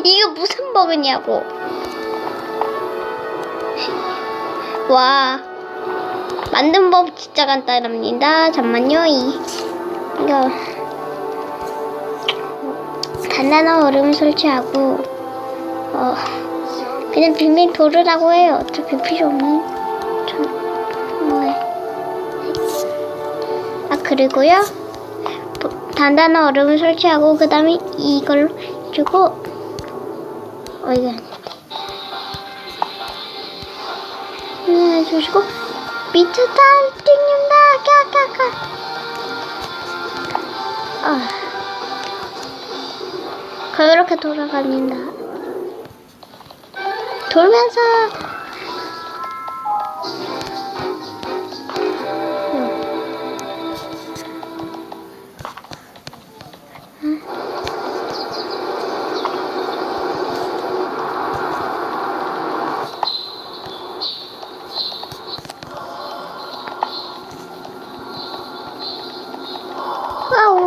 이거 무슨 버그냐고. 와, 만든 법 진짜 간단합니다. 잠만요. 이거 단단한 얼음을 설치하고 그냥 빙빙 돌으라고 해요. 어차피 필요 없는. 그리고요, 단단한 얼음을 설치하고 그 다음에 이걸로 주고 이거 주시고 미쳤다 띵님다 그렇게 돌아갑니다. 돌면서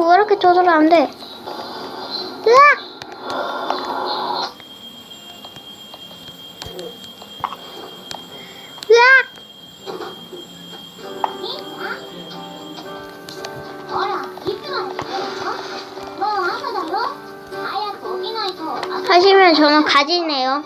왜 이렇게 조절 안 돼? 으악! 으악! 하시면 저는 가지네요.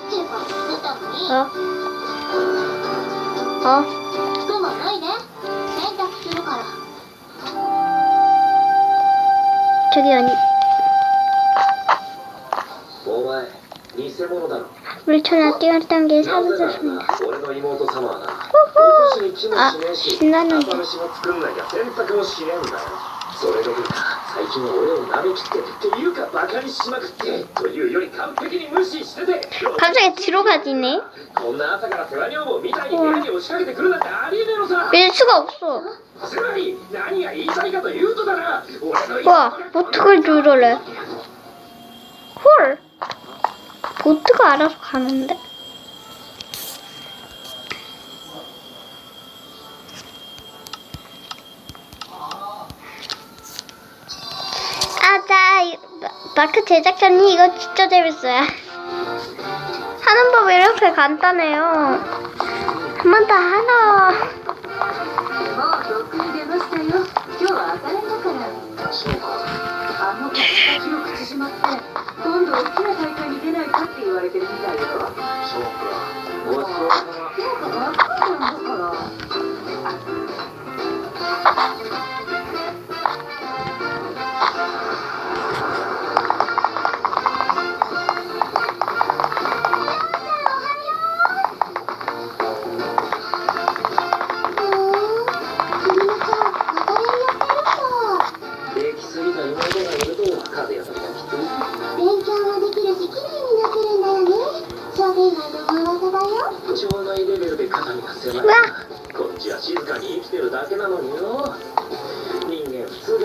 저기 아니. 물천하 뛰었던 게 사라졌습니다. 신나는데. 갑자기 뒤로 가지네. 밀 수가 없어. 와, 보트를 누르래. 헐, 보트가 알아서 가는데. 마크 제작자님 이거 진짜 재밌어요. 하는 법이 이렇게 간단해요. 한 번 더 하나.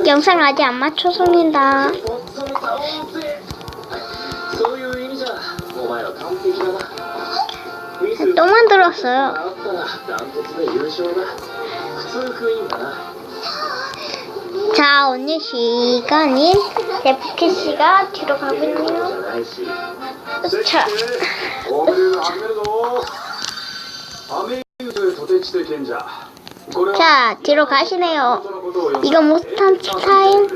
영상 아직 안 맞춰서입니다. 또 만들었어요. 자, 오늘 시간인 데프키 씨가 뒤로 가고 있네요. 자, 뒤로 가시네요. 이거 몬스터 타임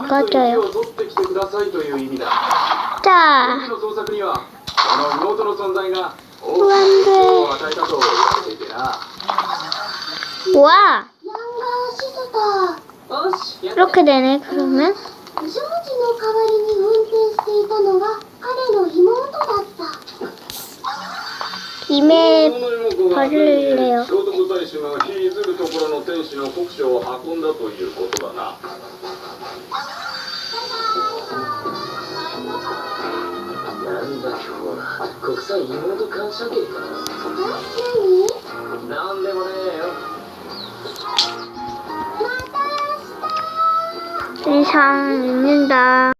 꺼져요. 자, 와, 이렇게 되네. 그러면 이메 버릴래요. 이상 입는다.